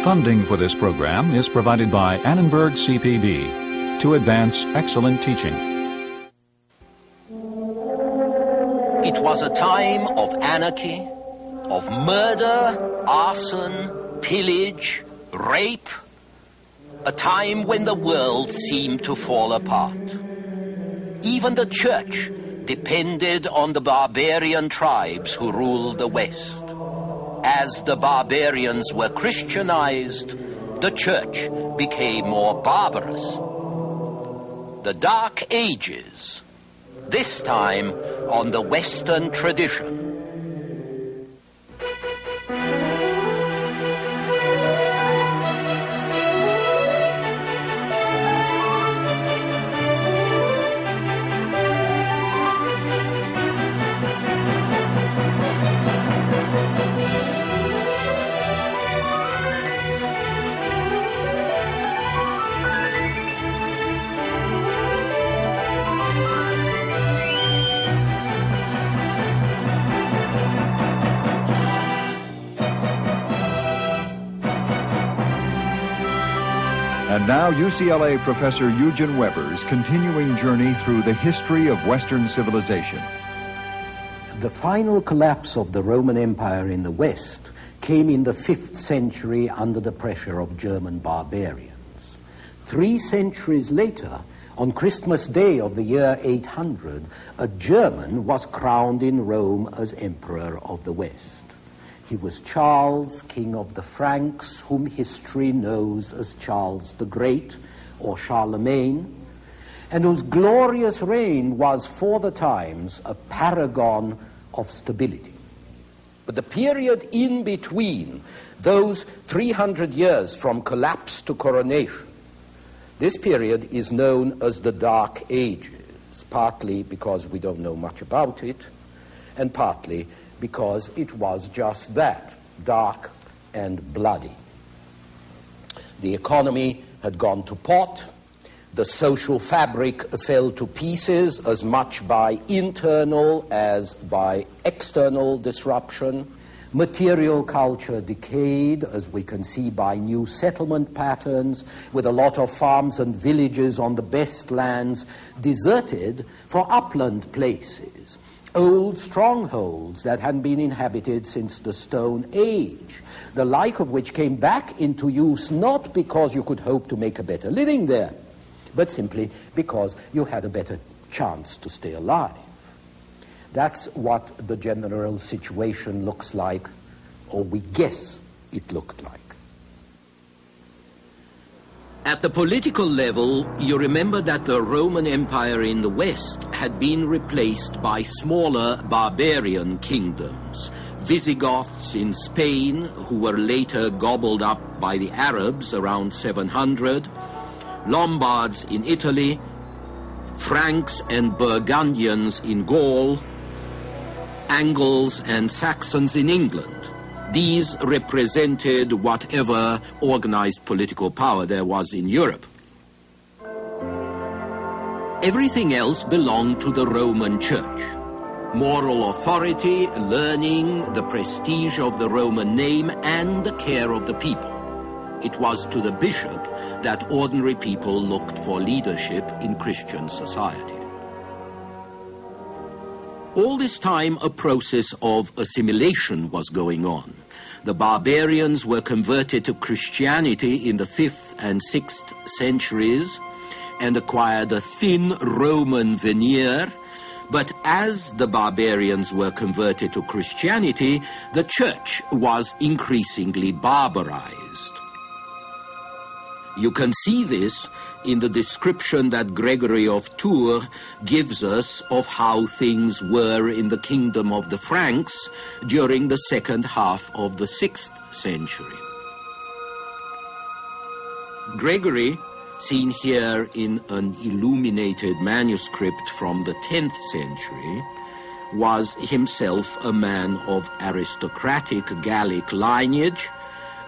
Funding for this program is provided by Annenberg CPB to advance excellent teaching. It was a time of anarchy, of murder, arson, pillage, rape, a time when the world seemed to fall apart. Even the church depended on the barbarian tribes who ruled the West. As the barbarians were Christianized, the church became more barbarous. The Dark Ages, this time on the Western tradition. And now UCLA professor Eugen Weber's continuing journey through the history of Western civilization. The final collapse of the Roman Empire in the West came in the 5th century under the pressure of German barbarians. 3 centuries later, on Christmas Day of the year 800, a German was crowned in Rome as Emperor of the West. He was Charles, King of the Franks, whom history knows as Charles the Great or Charlemagne, and whose glorious reign was for the times a paragon of stability. But the period in between those 300 years from collapse to coronation, this period is known as the Dark Ages, partly because we don't know much about it, and partly because it was just that, dark and bloody. The economy had gone to pot, the social fabric fell to pieces as much by internal as by external disruption. Material culture decayed, as we can see by new settlement patterns, with a lot of farms and villages on the best lands deserted for upland places. Old strongholds that hadn't been inhabited since the Stone Age, the like of which came back into use not because you could hope to make a better living there, but simply because you had a better chance to stay alive. That's what the general situation looks like, or we guess it looked like. At the political level, you remember that the Roman Empire in the West had been replaced by smaller barbarian kingdoms. Visigoths in Spain, who were later gobbled up by the Arabs around 700, Lombards in Italy, Franks and Burgundians in Gaul, Angles and Saxons in England. These represented whatever organized political power there was in Europe. Everything else belonged to the Roman Church. Moral authority, learning, the prestige of the Roman name, and the care of the people. It was to the bishop that ordinary people looked for leadership in Christian society. All this time, a process of assimilation was going on. The barbarians were converted to Christianity in the 5th and 6th centuries and acquired a thin Roman veneer. But as the barbarians were converted to Christianity, the church was increasingly barbarized. You can see this in the description that Gregory of Tours gives us of how things were in the kingdom of the Franks during the second half of the 6th century. Gregory, seen here in an illuminated manuscript from the 10th century, was himself a man of aristocratic Gallic lineage,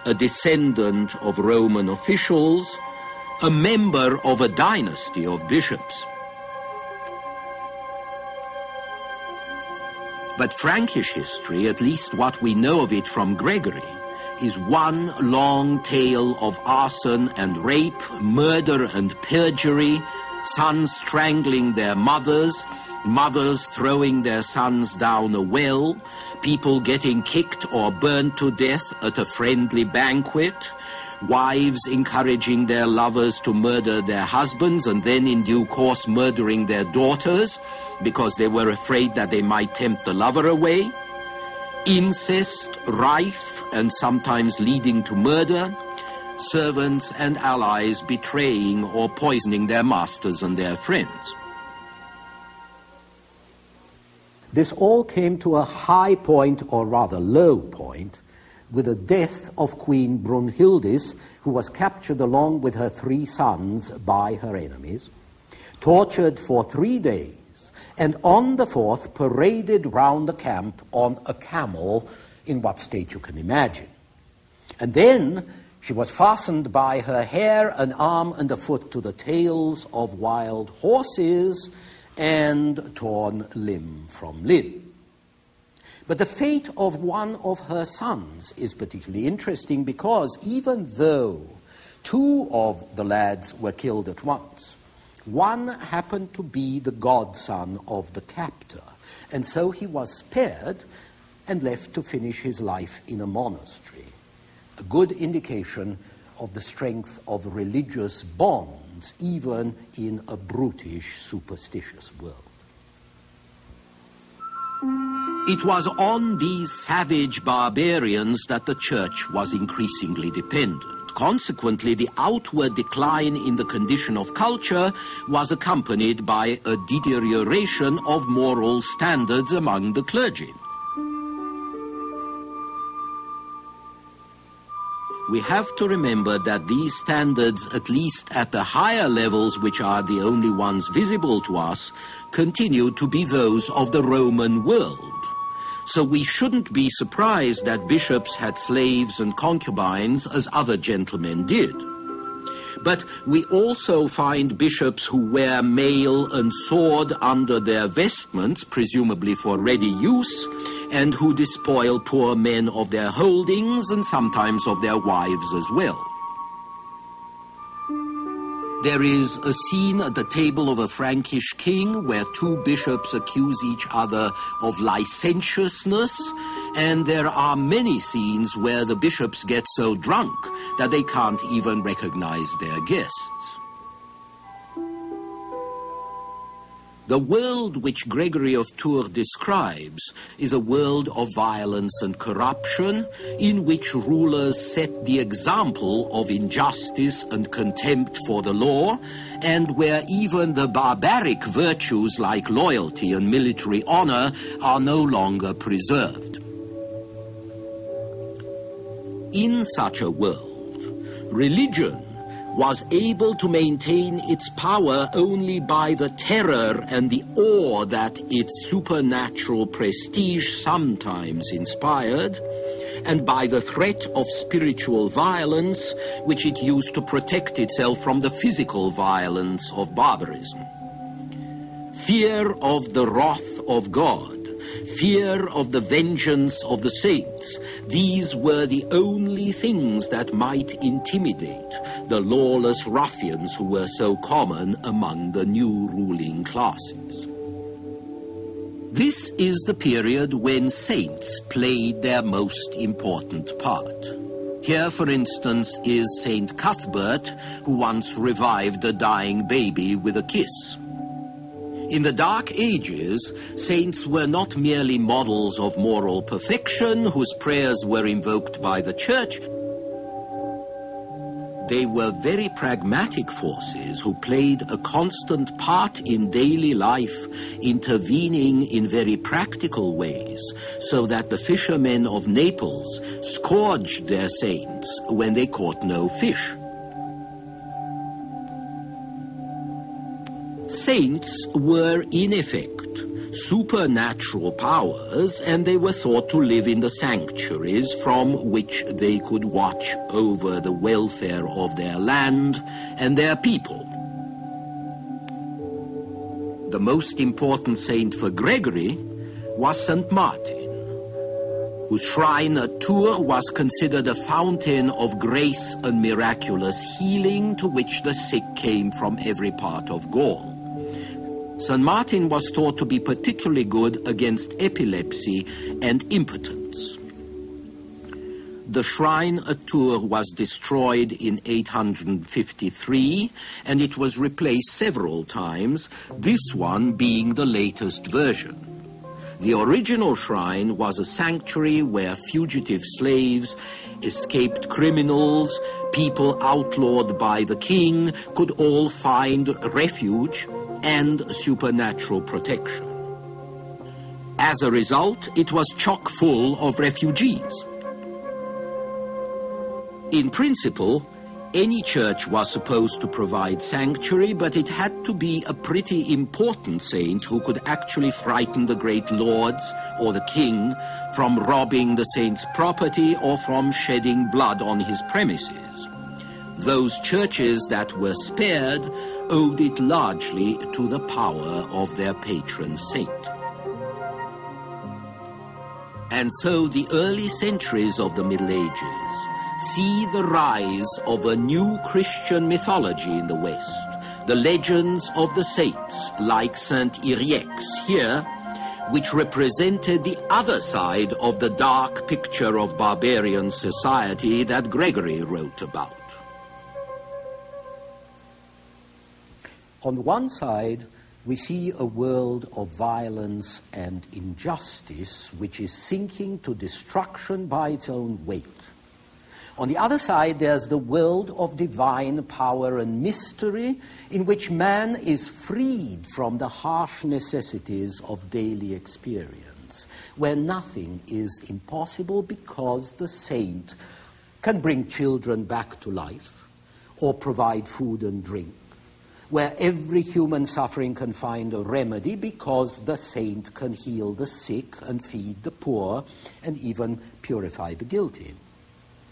a descendant of Roman officials, a member of a dynasty of bishops. But Frankish history, at least what we know of it from Gregory, is one long tale of arson and rape, murder and perjury, sons strangling their mothers, mothers throwing their sons down a well, people getting kicked or burnt to death at a friendly banquet, wives encouraging their lovers to murder their husbands and then in due course murdering their daughters because they were afraid that they might tempt the lover away, incest rife and sometimes leading to murder, servants and allies betraying or poisoning their masters and their friends. This all came to a high point, or rather low point, with the death of Queen Brunhildis, who was captured along with her 3 sons by her enemies, tortured for 3 days, and on the 4th paraded round the camp on a camel, in what state you can imagine. And then she was fastened by her hair, an arm and a foot to the tails of wild horses, and torn limb from limb. But the fate of one of her sons is particularly interesting because even though 2 of the lads were killed at once, one happened to be the godson of the captor, and so he was spared and left to finish his life in a monastery, a good indication of the strength of religious bonds even in a brutish, superstitious world. It was on these savage barbarians that the church was increasingly dependent. Consequently, the outward decline in the condition of culture was accompanied by a deterioration of moral standards among the clergy. We have to remember that these standards, at least at the higher levels, which are the only ones visible to us, continue to be those of the Roman world. So we shouldn't be surprised that bishops had slaves and concubines as other gentlemen did. But we also find bishops who wear mail and sword under their vestments, presumably for ready use, and who despoil poor men of their holdings and sometimes of their wives as well. There is a scene at the table of a Frankish king where 2 bishops accuse each other of licentiousness, and there are many scenes where the bishops get so drunk that they can't even recognize their guests. The world which Gregory of Tours describes is a world of violence and corruption, in which rulers set the example of injustice and contempt for the law, and where even the barbaric virtues like loyalty and military honor are no longer preserved. In such a world, religion was able to maintain its power only by the terror and the awe that its supernatural prestige sometimes inspired, and by the threat of spiritual violence which it used to protect itself from the physical violence of barbarism. Fear of the wrath of God, fear of the vengeance of the saints, these were the only things that might intimidate the lawless ruffians who were so common among the new ruling classes. This is the period when saints played their most important part. Here, for instance, is Saint Cuthbert, who once revived a dying baby with a kiss. In the Dark Ages, saints were not merely models of moral perfection whose prayers were invoked by the church. They were very pragmatic forces who played a constant part in daily life, intervening in very practical ways, so that the fishermen of Naples scourged their saints when they caught no fish. Saints were, in effect, supernatural powers, and they were thought to live in the sanctuaries from which they could watch over the welfare of their land and their people. The most important saint for Gregory was St. Martin, whose shrine at Tours was considered a fountain of grace and miraculous healing to which the sick came from every part of Gaul. St. Martin was thought to be particularly good against epilepsy and impotence. The shrine at Tours was destroyed in 853, and it was replaced several times, this one being the latest version. The original shrine was a sanctuary where fugitive slaves, escaped criminals, people outlawed by the king could all find refuge and supernatural protection. As a result, it was chock full of refugees. In principle, any church was supposed to provide sanctuary, but it had to be a pretty important saint who could actually frighten the great lords or the king from robbing the saint's property or from shedding blood on his premises. Those churches that were spared owed it largely to the power of their patron saint. And so the early centuries of the Middle Ages see the rise of a new Christian mythology in the West, the legends of the saints like Saint Yrieix here, which represented the other side of the dark picture of barbarian society that Gregory wrote about. On one side, we see a world of violence and injustice which is sinking to destruction by its own weight. On the other side, there's the world of divine power and mystery in which man is freed from the harsh necessities of daily experience, where nothing is impossible because the saint can bring children back to life or provide food and drink, where every human suffering can find a remedy because the saint can heal the sick and feed the poor and even purify the guilty.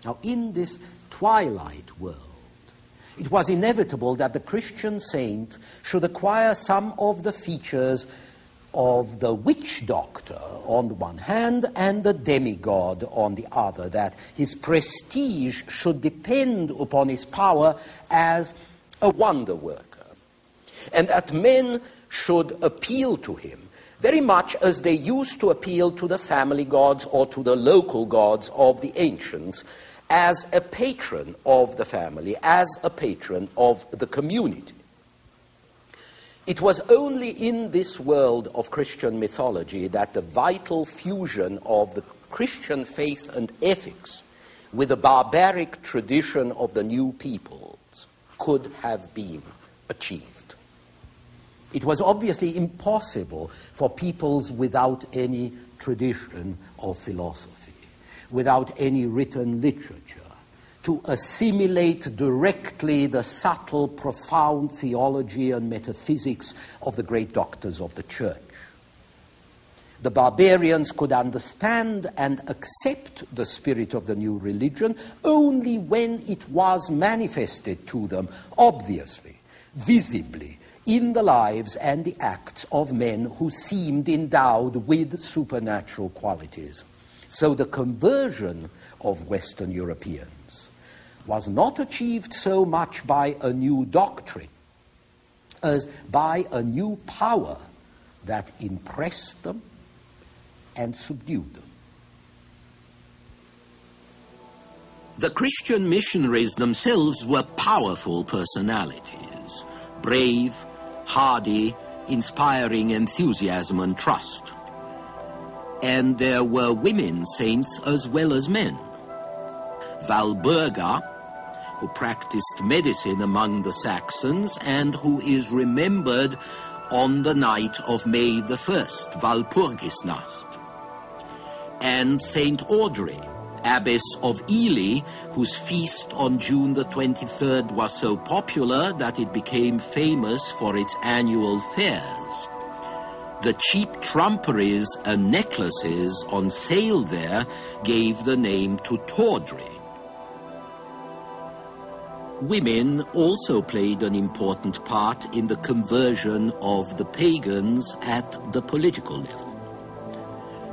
Now, in this twilight world, it was inevitable that the Christian saint should acquire some of the features of the witch doctor on the one hand and the demigod on the other, that his prestige should depend upon his power as a wonder worker, and that men should appeal to him very much as they used to appeal to the family gods or to the local gods of the ancients, as a patron of the family, as a patron of the community. It was only in this world of Christian mythology that the vital fusion of the Christian faith and ethics with the barbaric tradition of the new peoples could have been achieved. It was obviously impossible for peoples without any tradition of philosophy, without any written literature, to assimilate directly the subtle, profound theology and metaphysics of the great doctors of the church. The barbarians could understand and accept the spirit of the new religion only when it was manifested to them, obviously, visibly, in the lives and the acts of men who seemed endowed with supernatural qualities. So the conversion of Western Europeans was not achieved so much by a new doctrine as by a new power that impressed them and subdued them. The Christian missionaries themselves were powerful personalities, brave, hardy, inspiring enthusiasm and trust. And there were women saints as well as men. Walburga, who practiced medicine among the Saxons and who is remembered on the night of May the 1st, Walpurgisnacht. And Saint Audrey, abbess of Ely, whose feast on June the 23rd was so popular that it became famous for its annual fairs. The cheap trumperies and necklaces on sale there gave the name to tawdry. Women also played an important part in the conversion of the pagans at the political level.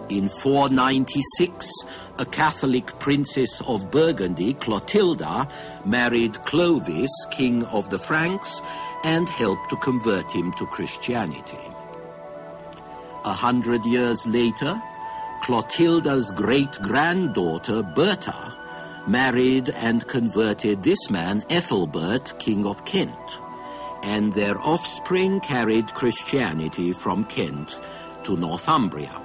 In 496, a Catholic princess of Burgundy, Clotilda, married Clovis, king of the Franks, and helped to convert him to Christianity. 100 years later, Clotilda's great-granddaughter, Bertha, married and converted this man, Ethelbert, king of Kent, and their offspring carried Christianity from Kent to Northumbria.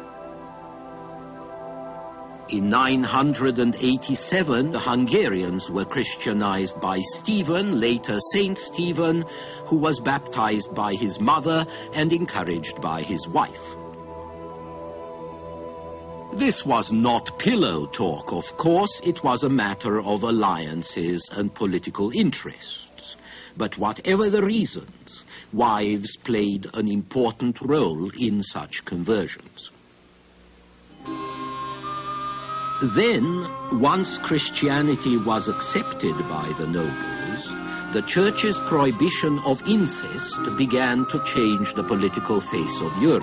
In 987, the Hungarians were Christianized by Stephen, later Saint Stephen, who was baptized by his mother and encouraged by his wife. This was not pillow talk, of course. It was a matter of alliances and political interests. But whatever the reasons, wives played an important role in such conversions. Then, once Christianity was accepted by the nobles, the Church's prohibition of incest began to change the political face of Europe.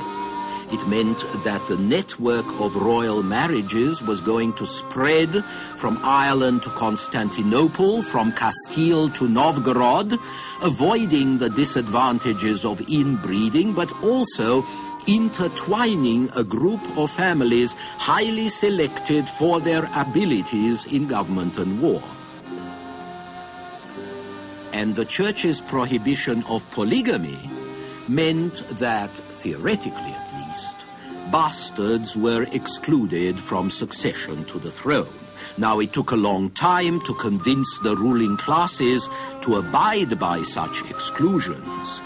It meant that the network of royal marriages was going to spread from Ireland to Constantinople, from Castile to Novgorod, avoiding the disadvantages of inbreeding, but also intertwining a group of families highly selected for their abilities in government and war. And the Church's prohibition of polygamy meant that, theoretically at least, bastards were excluded from succession to the throne. Now, it took a long time to convince the ruling classes to abide by such exclusions.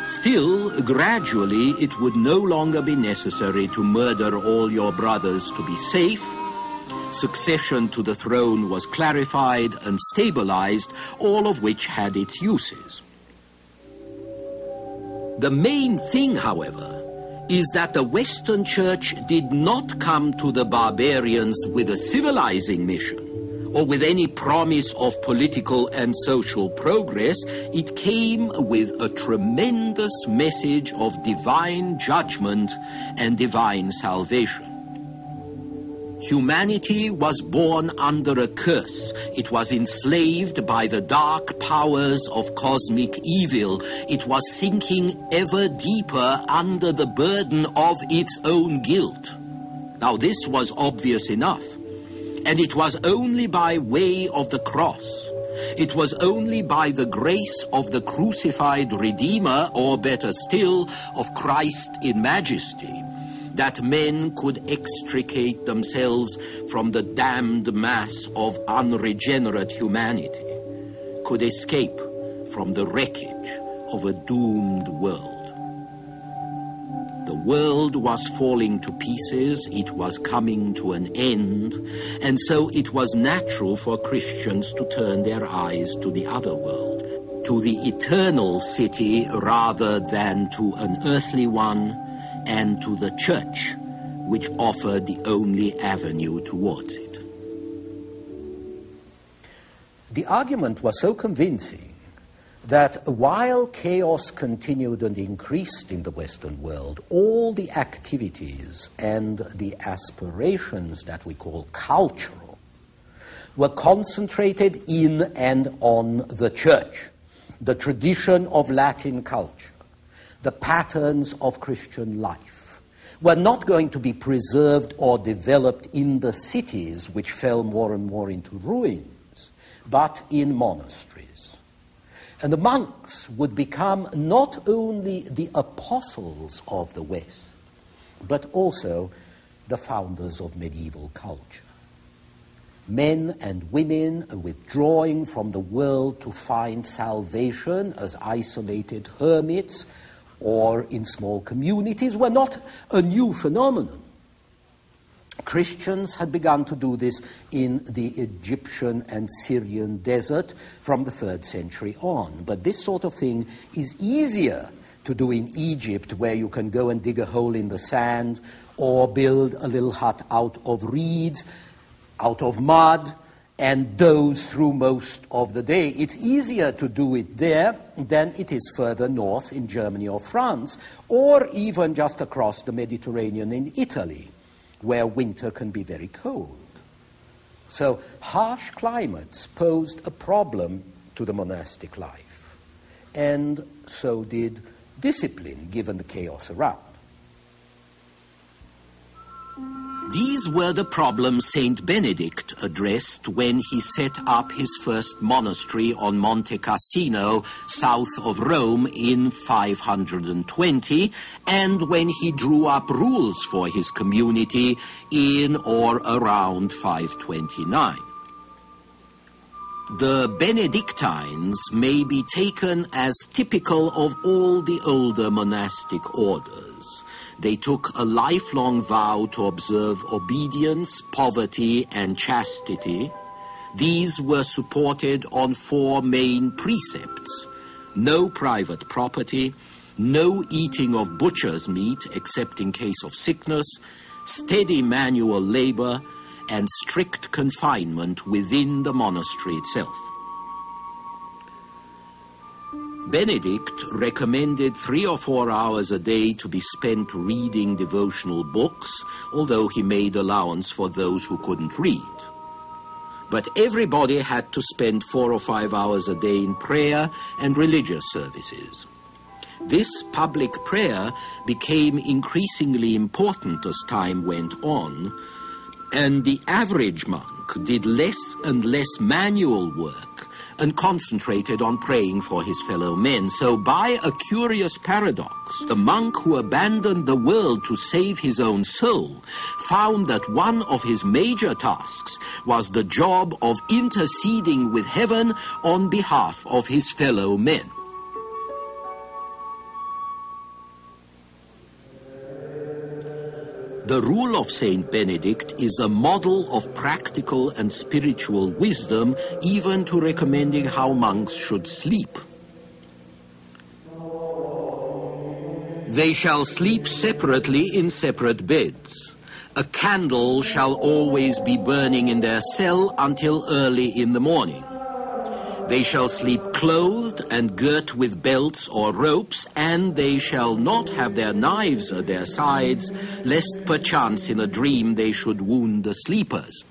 Still, gradually, it would no longer be necessary to murder all your brothers to be safe. Succession to the throne was clarified and stabilized, all of which had its uses. The main thing, however, is that the Western Church did not come to the barbarians with a civilizing mission, or with any promise of political and social progress. It came with a tremendous message of divine judgment and divine salvation. Humanity was born under a curse. It was enslaved by the dark powers of cosmic evil. It was sinking ever deeper under the burden of its own guilt. Now, this was obvious enough. And it was only by way of the cross, it was only by the grace of the crucified Redeemer, or better still, of Christ in majesty, that men could extricate themselves from the damned mass of unregenerate humanity, could escape from the wreckage of a doomed world. The world was falling to pieces, it was coming to an end, and so it was natural for Christians to turn their eyes to the other world, to the eternal city rather than to an earthly one, and to the Church, which offered the only avenue towards it. The argument was so convincing that while chaos continued and increased in the Western world, all the activities and the aspirations that we call cultural were concentrated in and on the Church, the tradition of Latin culture, the patterns of Christian life, were not going to be preserved or developed in the cities which fell more and more into ruins, but in monasteries. And the monks would become not only the apostles of the West, but also the founders of medieval culture. Men and women withdrawing from the world to find salvation as isolated hermits or in small communities were not a new phenomenon. Christians had begun to do this in the Egyptian and Syrian desert from the 3rd century on. But this sort of thing is easier to do in Egypt, where you can go and dig a hole in the sand or build a little hut out of reeds, out of mud, and doze through most of the day. It's easier to do it there than it is further north in Germany or France, or even just across the Mediterranean in Italy, where winter can be very cold. So harsh climates posed a problem to the monastic life, and so did discipline, given the chaos around. These were the problems Saint Benedict addressed when he set up his first monastery on Monte Cassino, south of Rome, in 520, and when he drew up rules for his community in or around 529. The Benedictines may be taken as typical of all the older monastic orders. They took a lifelong vow to observe obedience, poverty, and chastity. These were supported on 4 main precepts: no private property, no eating of butcher's meat except in case of sickness, steady manual labor, and strict confinement within the monastery itself. Benedict recommended 3 or 4 hours a day to be spent reading devotional books, although he made allowance for those who couldn't read. But everybody had to spend 4 or 5 hours a day in prayer and religious services. This public prayer became increasingly important as time went on, and the average monk did less and less manual work and concentrated on praying for his fellow men. So by a curious paradox, the monk who abandoned the world to save his own soul found that one of his major tasks was the job of interceding with heaven on behalf of his fellow men. The rule of Saint Benedict is a model of practical and spiritual wisdom, even to recommending how monks should sleep. They shall sleep separately in separate beds. A candle shall always be burning in their cell until early in the morning. They shall sleep clothed and girt with belts or ropes, and they shall not have their knives at their sides, lest perchance in a dream they should wound the sleepers.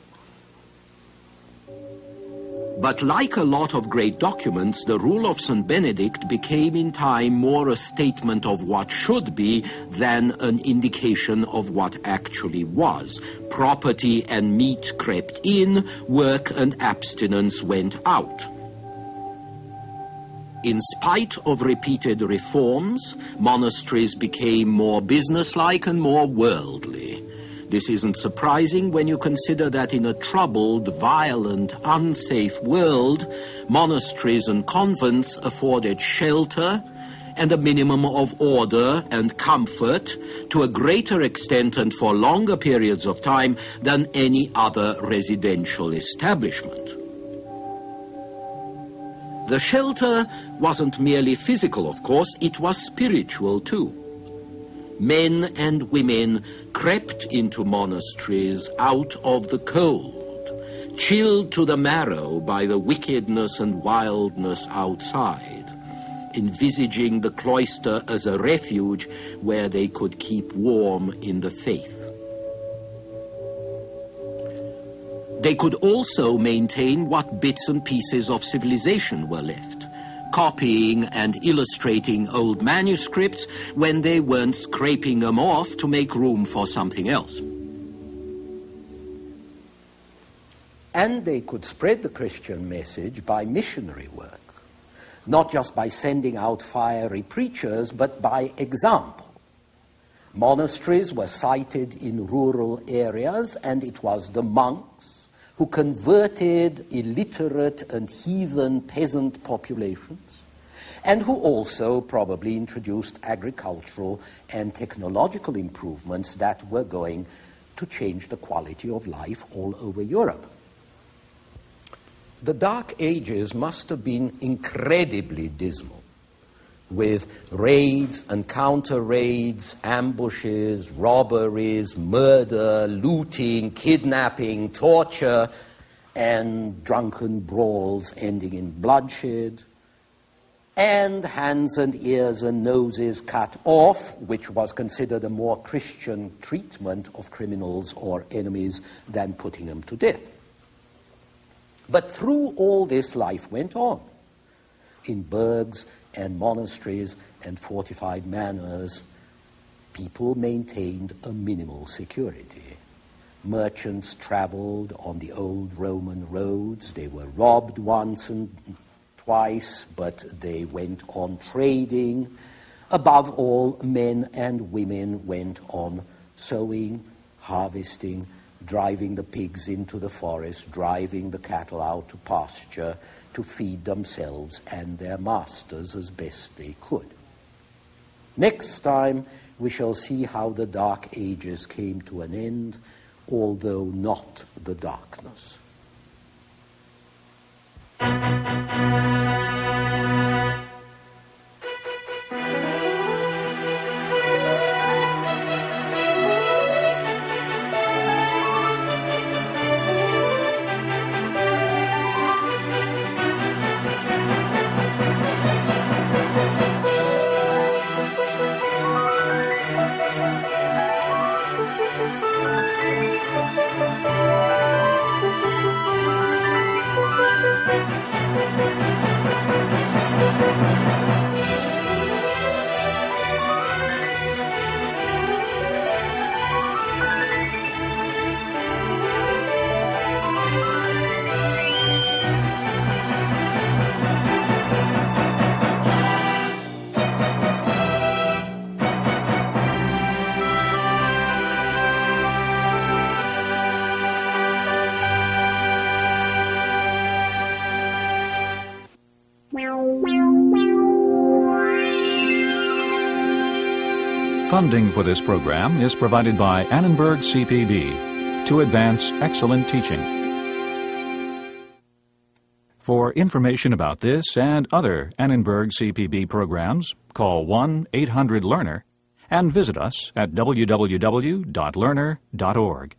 But like a lot of great documents, the rule of St. Benedict became in time more a statement of what should be than an indication of what actually was. Property and meat crept in, work and abstinence went out. In spite of repeated reforms, monasteries became more businesslike and more worldly. This isn't surprising when you consider that in a troubled, violent, unsafe world, monasteries and convents afforded shelter and a minimum of order and comfort to a greater extent and for longer periods of time than any other residential establishment. The shelter wasn't merely physical, of course, it was spiritual too. Men and women crept into monasteries out of the cold, chilled to the marrow by the wickedness and wildness outside, envisaging the cloister as a refuge where they could keep warm in the faith. They could also maintain what bits and pieces of civilization were left, copying and illustrating old manuscripts when they weren't scraping them off to make room for something else. And they could spread the Christian message by missionary work, not just by sending out fiery preachers, but by example. Monasteries were sited in rural areas, and it was the monks who converted illiterate and heathen peasant populations, and who also probably introduced agricultural and technological improvements that were going to change the quality of life all over Europe. The Dark Ages must have been incredibly dismal, with raids and counter-raids, ambushes, robberies, murder, looting, kidnapping, torture, and drunken brawls ending in bloodshed. and hands and ears and noses cut off, which was considered a more Christian treatment of criminals or enemies than putting them to death. But through all this, life went on. In burghs and monasteries and fortified manors, people maintained a minimal security. Merchants traveled on the old Roman roads. They were robbed once and twice, but they went on trading. Above all, men and women went on sowing, harvesting, driving the pigs into the forest, driving the cattle out to pasture to feed themselves and their masters as best they could. Next time, we shall see how the Dark Ages came to an end, although not the darkness. Funding for this program is provided by Annenberg CPB to advance excellent teaching. For information about this and other Annenberg CPB programs, call 1-800-LEARNER and visit us at www.learner.org.